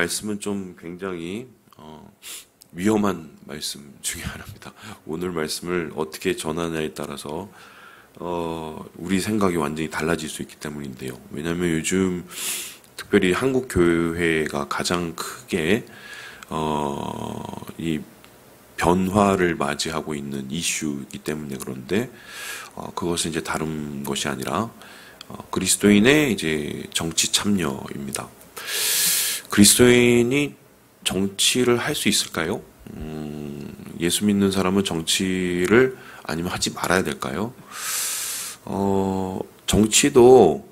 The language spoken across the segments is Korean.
말씀은 좀 굉장히 위험한 말씀 중에 하나입니다. 오늘 말씀을 어떻게 전하냐에 따라서 우리 생각이 완전히 달라질 수 있기 때문인데요. 왜냐하면 요즘 특별히 한국 교회가 가장 크게 이 변화를 맞이하고 있는 이슈이기 때문에 그런데 그것은 이제 다른 것이 아니라 그리스도인의 이제 정치 참여입니다. 그리스도인이 정치를 할 수 있을까요? 예수 믿는 사람은 정치를 아니면 하지 말아야 될까요? 정치도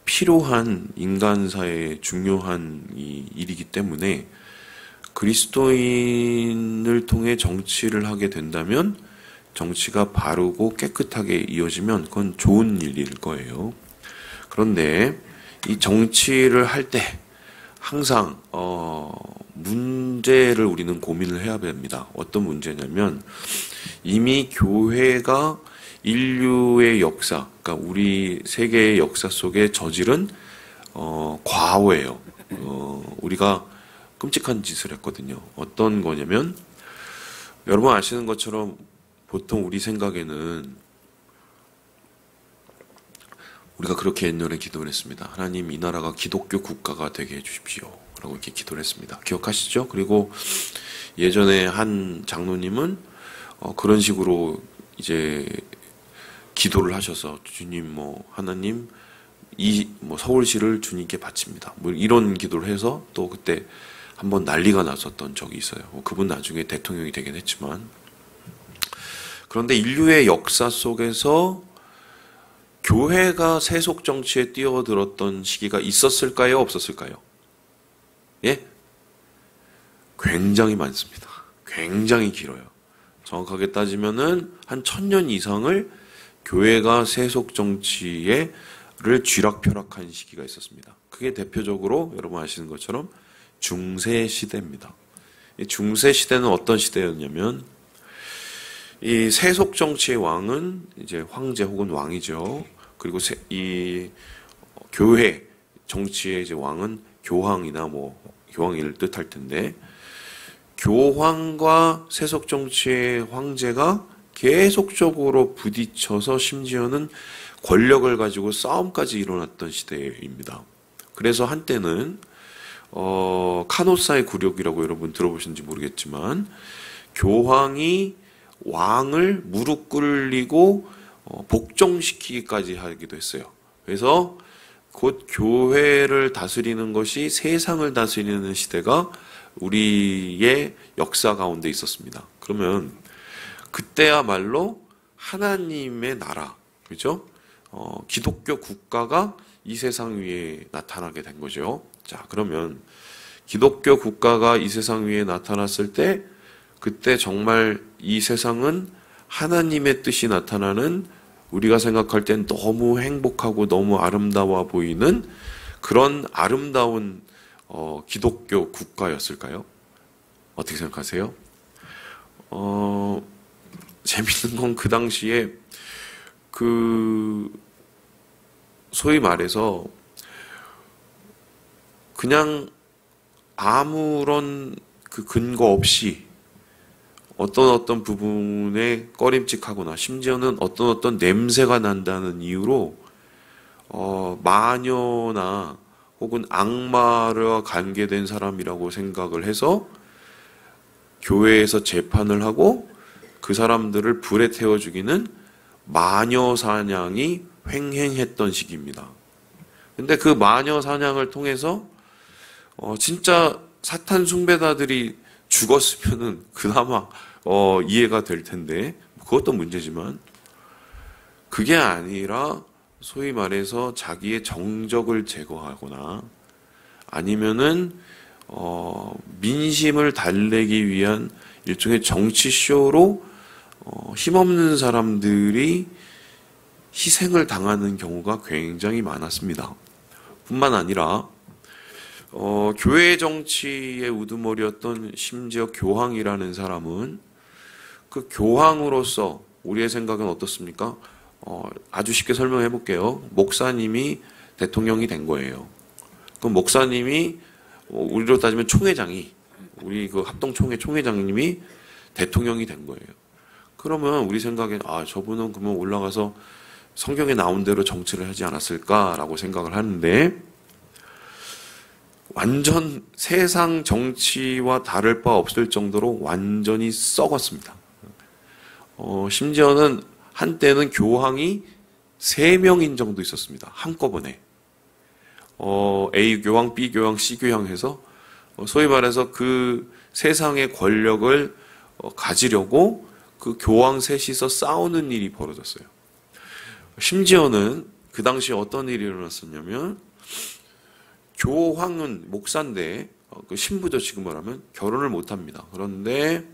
필요한 인간사의 중요한 일이기 때문에 그리스도인을 통해 정치를 하게 된다면 정치가 바르고 깨끗하게 이어지면 그건 좋은 일일 거예요. 그런데 이 정치를 할 때 항상 문제를 우리는 고민을 해야 됩니다. 어떤 문제냐면 이미 교회가 인류의 역사, 그러니까 우리 세계의 역사 속에 저지른 과오예요. 우리가 끔찍한 짓을 했거든요. 어떤 거냐면 여러분 아시는 것처럼 보통 우리 생각에는 우리가 그렇게 옛날에 기도를 했습니다. 하나님 이 나라가 기독교 국가가 되게 해주십시오. 라고 이렇게 기도를 했습니다. 기억하시죠? 그리고 예전에 한 장로님은 그런 식으로 이제 기도를 하셔서 주님 하나님 서울시를 주님께 바칩니다. 이런 기도를 해서 또 그때 한번 난리가 났었던 적이 있어요. 그분 나중에 대통령이 되긴 했지만 그런데 인류의 역사 속에서 교회가 세속 정치에 뛰어들었던 시기가 있었을까요? 없었을까요? 예? 굉장히 많습니다. 굉장히 길어요. 정확하게 따지면은 한 1000년 이상을 교회가 세속 정치를 쥐락펴락한 시기가 있었습니다. 그게 대표적으로 여러분 아시는 것처럼 중세 시대입니다. 중세 시대는 어떤 시대였냐면 이 세속 정치의 왕은 이제 황제 혹은 왕이죠. 그리고 이 교회 정치의 이제 왕은 교황이나 교황을 뜻할 텐데 교황과 세속 정치의 황제가 계속적으로 부딪혀서 심지어는 권력을 가지고 싸움까지 일어났던 시대입니다. 그래서 한때는 카노사의 굴욕이라고 여러분 들어보셨는지 모르겠지만 교황이 왕을 무릎 꿇리고 복종시키기까지 하기도 했어요. 그래서 곧 교회를 다스리는 것이 세상을 다스리는 시대가 우리의 역사 가운데 있었습니다. 그러면 그때야말로 하나님의 나라, 그죠? 기독교 국가가 이 세상 위에 나타나게 된 거죠. 자, 그러면 기독교 국가가 이 세상 위에 나타났을 때 그때 정말 이 세상은 하나님의 뜻이 나타나는 우리가 생각할 땐 너무 행복하고 너무 아름다워 보이는 그런 아름다운 기독교 국가였을까요? 어떻게 생각하세요? 재밌는 건 그 당시에 소위 말해서 그냥 아무런 근거 없이 어떤 부분에 꺼림칙하거나 심지어는 어떤 냄새가 난다는 이유로 마녀나 혹은 악마와 관계된 사람이라고 생각을 해서 교회에서 재판을 하고 그 사람들을 불에 태워 죽이는 마녀 사냥이 횡행했던 시기입니다. 근데 그 마녀 사냥을 통해서 진짜 사탄 숭배자들이 죽었으면은 그나마 이해가 될 텐데 그것도 문제지만 그게 아니라 소위 말해서 자기의 정적을 제거하거나 아니면은 민심을 달래기 위한 일종의 정치쇼로 힘없는 사람들이 희생을 당하는 경우가 굉장히 많았습니다. 뿐만 아니라 교회 정치의 우두머리였던 심지어 교황이라는 사람은 그 교황으로서 우리의 생각은 어떻습니까? 아주 쉽게 설명해 볼게요. 목사님이 대통령이 된 거예요. 그 목사님이 우리로 따지면 총회장이, 우리 그 합동총회 총회장님이 대통령이 된 거예요. 그러면 우리 생각엔 저분은 그러면 올라가서 성경에 나온 대로 정치를 하지 않았을까라고 생각을 하는데, 완전 세상 정치와 다를 바 없을 정도로 완전히 썩었습니다. 심지어는 한때는 교황이 3명인 정도 있었습니다. 한꺼번에. A 교황, B 교황, C 교황 해서 소위 말해서 그 세상의 권력을 가지려고 그 교황 셋이서 싸우는 일이 벌어졌어요. 심지어는 그 당시에 어떤 일이 일어났었냐면, 교황은 목사인데, 그 신부죠, 지금 말하면. 결혼을 못 합니다. 그런데,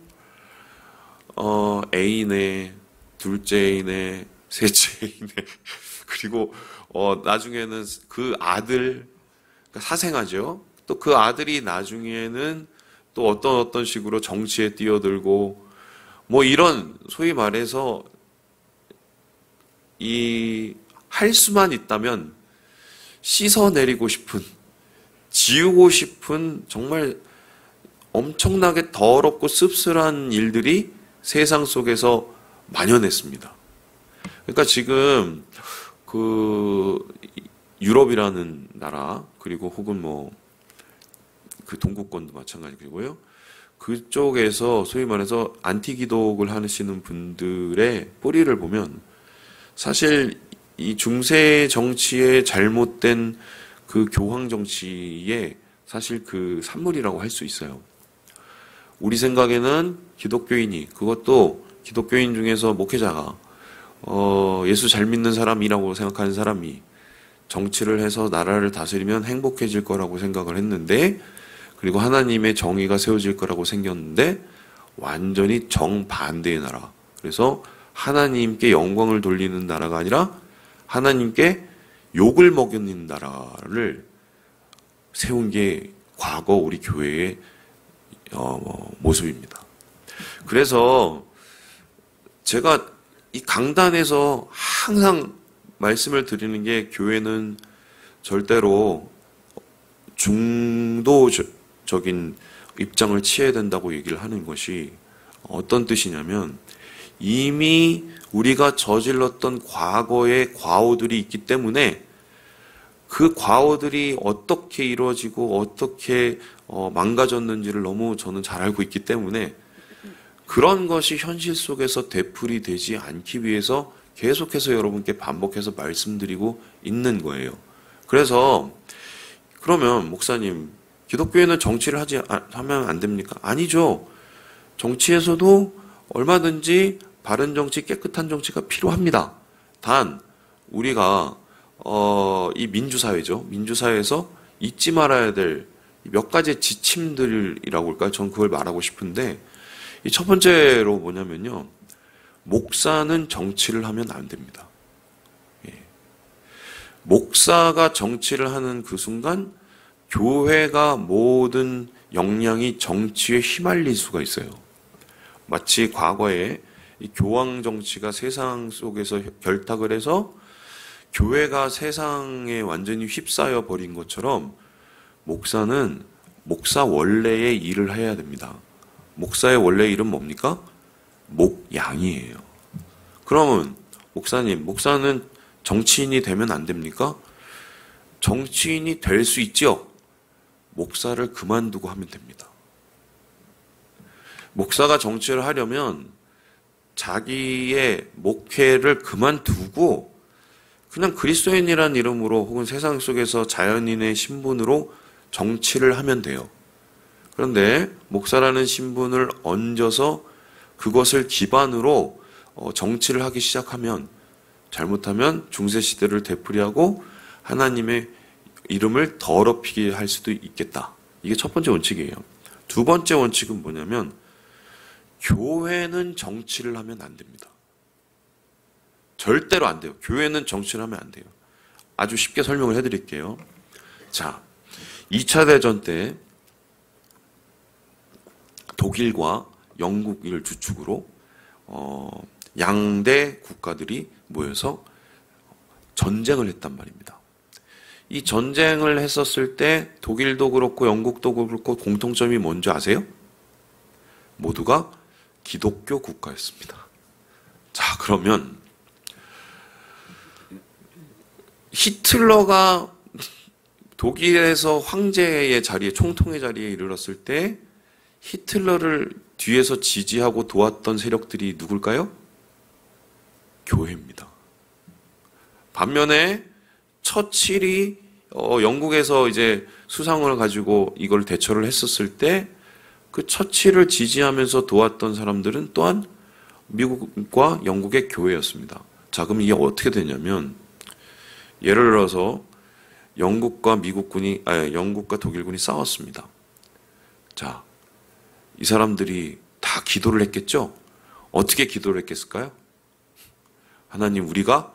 애인의, 둘째 애인의, 셋째 애인의, 그리고, 나중에는 그 아들, 그러니까 사생아죠. 또 그 아들이 나중에는 또 어떤 식으로 정치에 뛰어들고, 뭐 이런, 소위 말해서, 할 수만 있다면 씻어내리고 싶은, 지우고 싶은 정말 엄청나게 더럽고 씁쓸한 일들이 세상 속에서 만연했습니다. 그러니까 지금 그 유럽이라는 나라, 그리고 혹은 뭐 그 동구권도 마찬가지고요. 그쪽에서 소위 말해서 안티기독을 하시는 분들의 뿌리를 보면 사실 이 중세 정치의 잘못된 그 교황 정치의 사실 그 산물이라고 할 수 있어요. 우리 생각에는 기독교인이, 그것도 기독교인 중에서 목회자가 예수 잘 믿는 사람이라고 생각하는 사람이 정치를 해서 나라를 다스리면 행복해질 거라고 생각을 했는데, 그리고 하나님의 정의가 세워질 거라고 생겼는데 완전히 정반대의 나라. 그래서 하나님께 영광을 돌리는 나라가 아니라 하나님께 욕을 먹이는 나라를 세운 게 과거 우리 교회의 모습입니다. 그래서 제가 이 강단에서 항상 말씀을 드리는 게, 교회는 절대로 중도적인 입장을 취해야 된다고 얘기를 하는 것이 어떤 뜻이냐면, 이미 우리가 저질렀던 과거의 과오들이 있기 때문에 그 과오들이 어떻게 이루어지고 어떻게 망가졌는지를 너무 저는 잘 알고 있기 때문에 그런 것이 현실 속에서 되풀이 되지 않기 위해서 계속해서 여러분께 반복해서 말씀드리고 있는 거예요. 그래서 그러면 목사님, 기독교에는 정치를 하면 안 됩니까? 아니죠. 정치에서도 얼마든지 바른 정치, 깨끗한 정치가 필요합니다. 단 우리가 이 민주사회죠. 민주사회에서 잊지 말아야 될 몇 가지 지침들이라고 할까요? 전 그걸 말하고 싶은데, 이 첫 번째로 뭐냐면요, 목사는 정치를 하면 안 됩니다. 목사가 정치를 하는 그 순간 교회가 모든 역량이 정치에 휘말릴 수가 있어요. 마치 과거에 이 교황 정치가 세상 속에서 결탁을 해서 교회가 세상에 완전히 휩싸여 버린 것처럼, 목사는 목사 원래의 일을 해야 됩니다. 목사의 원래 일은 뭡니까? 목양이에요. 그러면 목사님, 목사는 정치인이 되면 안 됩니까? 정치인이 될 수 있죠. 목사를 그만두고 하면 됩니다. 목사가 정치를 하려면 자기의 목회를 그만두고 그냥 그리스도인이라는 이름으로 혹은 세상 속에서 자연인의 신분으로 정치를 하면 돼요. 그런데 목사라는 신분을 얹어서 그것을 기반으로 정치를 하기 시작하면, 잘못하면 중세시대를 되풀이하고 하나님의 이름을 더럽히게 할 수도 있겠다. 이게 첫 번째 원칙이에요. 두 번째 원칙은 뭐냐면, 교회는 정치를 하면 안 됩니다. 절대로 안 돼요. 교회는 정치를 하면 안 돼요. 아주 쉽게 설명을 해드릴게요. 자, 2차 대전 때 독일과 영국을 주축으로 양대 국가들이 모여서 전쟁을 했단 말입니다. 이 전쟁을 했었을 때 독일도 그렇고 영국도 그렇고 공통점이 뭔지 아세요? 모두가 기독교 국가였습니다. 자, 그러면 히틀러가 독일에서 황제의 자리에, 총통의 자리에 이르렀을 때 히틀러를 뒤에서 지지하고 도왔던 세력들이 누굴까요? 교회입니다. 반면에 처칠이 영국에서 이제 수상을 가지고 이걸 대처를 했었을 때 그 처칠을 지지하면서 도왔던 사람들은 또한 미국과 영국의 교회였습니다. 자, 그럼 이게 어떻게 되냐면 예를 들어서 영국과 독일군이 싸웠습니다. 자, 이 사람들이 다 기도를 했겠죠? 어떻게 기도를 했겠을까요? 하나님, 우리가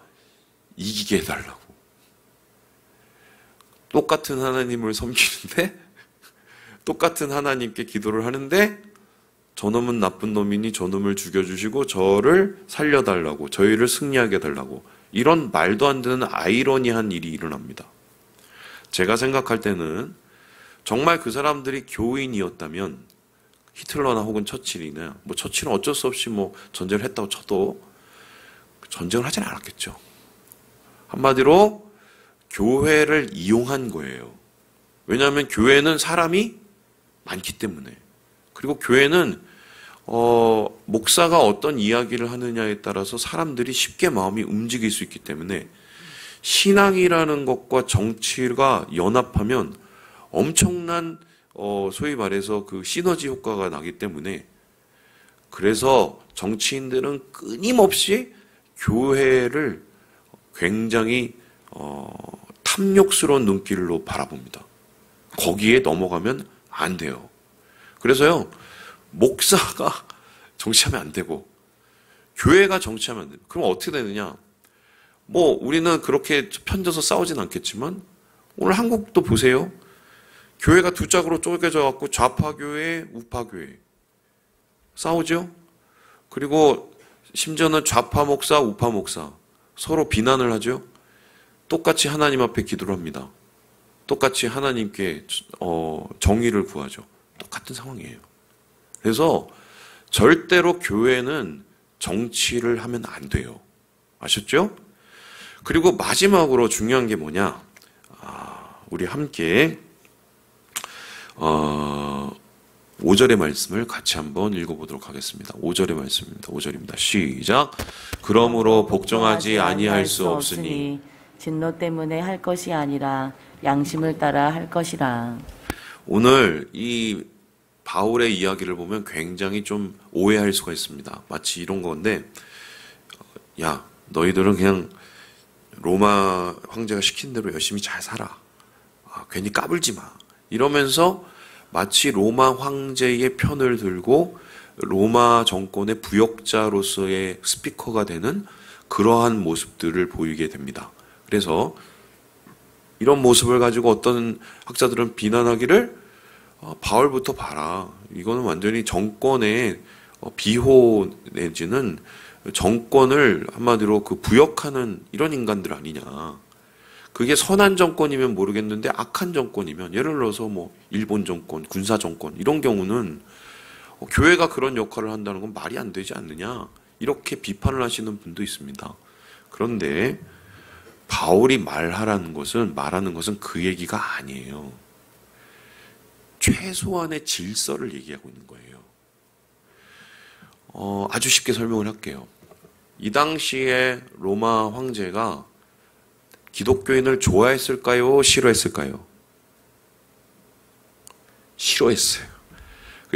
이기게 해달라고. 똑같은 하나님을 섬기는데, 똑같은 하나님께 기도를 하는데, 저놈은 나쁜 놈이니 저놈을 죽여주시고 저를 살려달라고, 저희를 승리하게 해달라고. 이런 말도 안 되는 아이러니한 일이 일어납니다. 제가 생각할 때는 정말 그 사람들이 교인이었다면 히틀러나 혹은 처칠이나 처칠은 어쩔 수 없이 전쟁을 했다고 쳐도 전쟁을 하진 않았겠죠. 한마디로 교회를 이용한 거예요. 왜냐하면 교회는 사람이 많기 때문에. 그리고 교회는 목사가 어떤 이야기를 하느냐에 따라서 사람들이 쉽게 마음이 움직일 수 있기 때문에 신앙이라는 것과 정치가 연합하면 엄청난 소위 말해서 그 시너지 효과가 나기 때문에, 그래서 정치인들은 끊임없이 교회를 굉장히 탐욕스러운 눈길로 바라봅니다. 거기에 넘어가면 안 돼요. 그래서요, 목사가 정치하면 안 되고 교회가 정치하면 안 돼요. 그럼 어떻게 되느냐? 우리는 그렇게 편져서 싸우진 않겠지만 오늘 한국도 보세요. 교회가 두 짝으로 쪼개져 갖고 좌파교회, 우파교회 싸우죠? 그리고 심지어는 좌파 목사, 우파 목사 서로 비난을 하죠? 똑같이 하나님 앞에 기도를 합니다. 똑같이 하나님께 정의를 구하죠. 똑같은 상황이에요. 그래서 절대로 교회는 정치를 하면 안 돼요. 아셨죠? 그리고 마지막으로 중요한 게 뭐냐? 우리 함께 5절의 말씀을 같이 한번 읽어보도록 하겠습니다. 5절의 말씀입니다. 5절입니다. 시작. 그러므로 복종하지 아니할 수 없으니 진노 때문에 할 것이 아니라 양심을 따라 할 것이라. 오늘 이 바울의 이야기를 보면 굉장히 좀 오해할 수가 있습니다. 마치 이런 건데, 야, 너희들은 그냥 로마 황제가 시킨 대로 열심히 잘 살아. 괜히 까불지 마. 이러면서 마치 로마 황제의 편을 들고 로마 정권의 부역자로서의 스피커가 되는 그러한 모습들을 보이게 됩니다. 그래서 이런 모습을 가지고 어떤 학자들은 비난하기를 바울부터 봐라. 이거는 완전히 정권의 비호 내지는 정권을 한마디로 부역하는 이런 인간들 아니냐. 그게 선한 정권이면 모르겠는데 악한 정권이면, 예를 들어서 일본 정권, 군사 정권 이런 경우는 교회가 그런 역할을 한다는 건 말이 안 되지 않느냐. 이렇게 비판을 하시는 분도 있습니다. 그런데 바울이 말하는 것은 그 얘기가 아니에요. 최소한의 질서를 얘기하고 있는 거예요. 아주 쉽게 설명을 할게요. 이 당시에 로마 황제가 기독교인을 좋아했을까요? 싫어했을까요? 싫어했어요.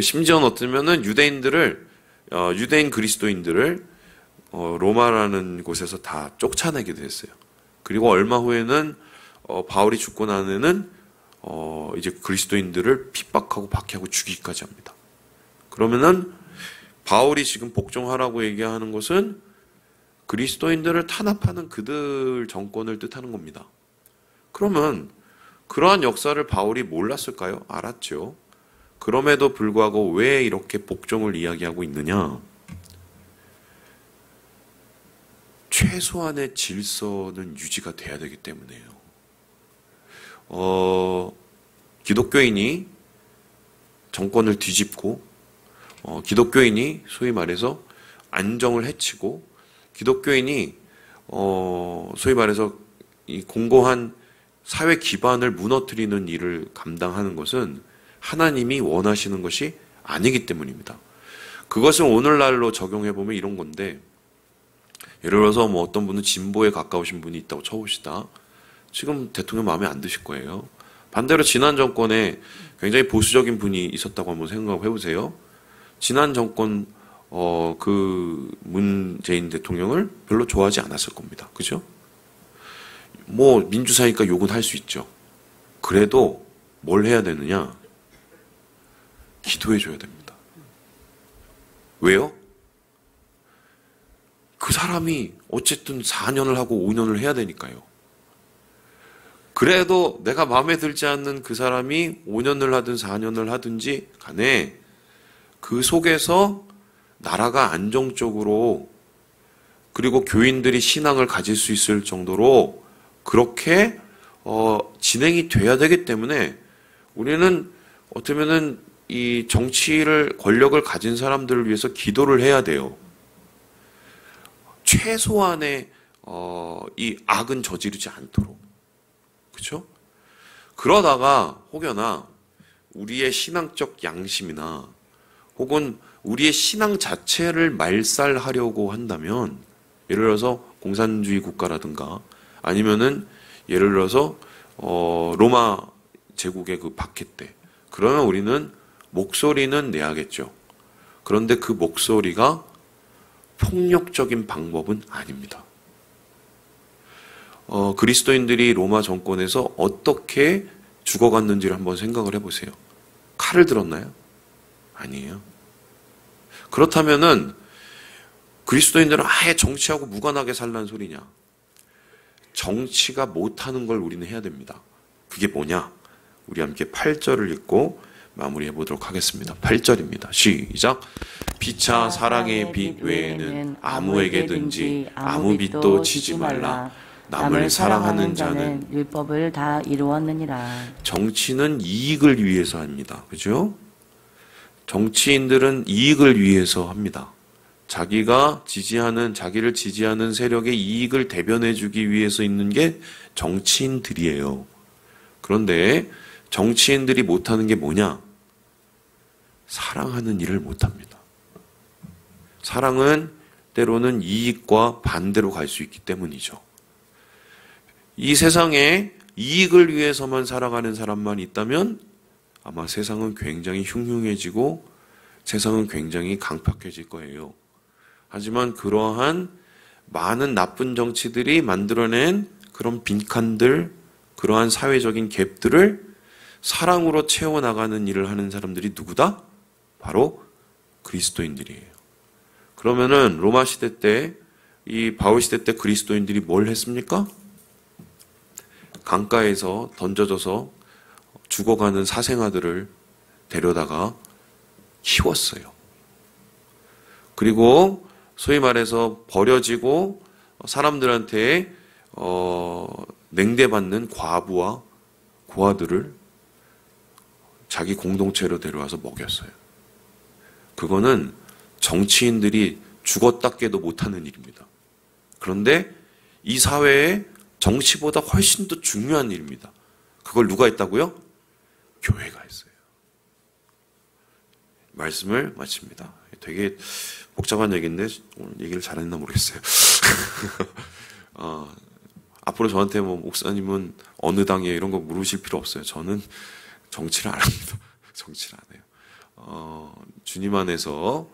심지어는 어쩌면은 유대인 그리스도인들을 로마라는 곳에서 다 쫓아내기도 했어요. 그리고 얼마 후에는 바울이 죽고 나면은 이제 그리스도인들을 핍박하고 박해하고 죽이기까지 합니다. 그러면은 바울이 지금 복종하라고 얘기하는 것은 그리스도인들을 탄압하는 그들 정권을 뜻하는 겁니다. 그러면 그러한 역사를 바울이 몰랐을까요? 알았죠. 그럼에도 불구하고 왜 이렇게 복종을 이야기하고 있느냐? 최소한의 질서는 유지가 돼야 되기 때문에요. 기독교인이 정권을 뒤집고 기독교인이 소위 말해서 안정을 해치고 기독교인이 소위 말해서 이 공고한 사회 기반을 무너뜨리는 일을 감당하는 것은 하나님이 원하시는 것이 아니기 때문입니다. 그것을 오늘날로 적용해보면 이런 건데, 예를 들어서 뭐 어떤 분은 진보에 가까우신 분이 있다고 쳐봅시다. 지금 대통령 마음에 안 드실 거예요. 반대로 지난 정권에 굉장히 보수적인 분이 있었다고 한번 생각해 보세요. 지난 정권 그 문재인 대통령을 별로 좋아하지 않았을 겁니다. 그죠? 뭐 민주사니까 욕은 할 수 있죠. 그래도 뭘 해야 되느냐? 기도해 줘야 됩니다. 왜요? 그 사람이 어쨌든 4년을 하고 5년을 해야 되니까요. 그래도 내가 마음에 들지 않는 그 사람이 5년을 하든 4년을 하든지 간에 그 속에서 나라가 안정적으로 그리고 교인들이 신앙을 가질 수 있을 정도로 그렇게 진행이 돼야 되기 때문에 우리는 어쩌면은 이 정치를 권력을 가진 사람들을 위해서 기도를 해야 돼요. 최소한의 이 악은 저지르지 않도록. 그렇죠? 그러다가 혹여나 우리의 신앙적 양심이나 혹은 우리의 신앙 자체를 말살하려고 한다면, 예를 들어서 공산주의 국가라든가 아니면은 예를 들어서 로마 제국의 그 박해 때, 그러면 우리는 목소리는 내야겠죠. 그런데 그 목소리가 폭력적인 방법은 아닙니다. 그리스도인들이 로마 정권에서 어떻게 죽어갔는지를 한번 생각을 해보세요. 칼을 들었나요? 아니에요. 그렇다면은 그리스도인들은 아예 정치하고 무관하게 살라는 소리냐? 정치가 못하는 걸 우리는 해야 됩니다. 그게 뭐냐? 우리 함께 8절을 읽고 마무리해 보도록 하겠습니다. 8절입니다. 시작. 피차 사랑의 빛 외에는 아무에게든지 아무 빛도 지지 말라. 남을 사랑하는 자는 율법을 다 이루었느니라. 정치는 이익을 위해서 합니다. 그죠? 정치인들은 이익을 위해서 합니다. 자기를 지지하는 세력의 이익을 대변해주기 위해서 있는 게 정치인들이에요. 그런데 정치인들이 못하는 게 뭐냐? 사랑하는 일을 못합니다. 사랑은 때로는 이익과 반대로 갈 수 있기 때문이죠. 이 세상에 이익을 위해서만 살아가는 사람만 있다면 아마 세상은 굉장히 흉흉해지고 세상은 굉장히 강팍해질 거예요. 하지만 그러한 많은 나쁜 정치들이 만들어낸 그런 빈칸들, 그러한 사회적인 갭들을 사랑으로 채워나가는 일을 하는 사람들이 누구다? 바로 그리스도인들이에요. 그러면은 로마 시대 때, 이 바울 시대 때 그리스도인들이 뭘 했습니까? 강가에서 던져져서 죽어가는 사생아들을 데려다가 키웠어요. 그리고 소위 말해서 버려지고 사람들한테 냉대받는 과부와 고아들을 자기 공동체로 데려와서 먹였어요. 그거는 정치인들이 죽었다 깨도 못하는 일입니다. 그런데 이 사회에 정치보다 훨씬 더 중요한 일입니다. 그걸 누가 했다고요? 교회가 했어요. 말씀을 마칩니다. 되게 복잡한 얘기인데 오늘 얘기를 잘했나 모르겠어요. 앞으로 저한테 뭐 목사님은 어느 당이에요 이런 거 물으실 필요 없어요. 저는 정치를 안 합니다. 정치를 안 해요. 주님 안에서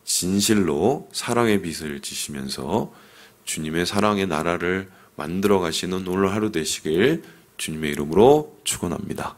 진실로 사랑의 빛을 지시면서 주님의 사랑의 나라를 만들어 가시는 오늘 하루 되시길 주님의 이름으로 축원합니다.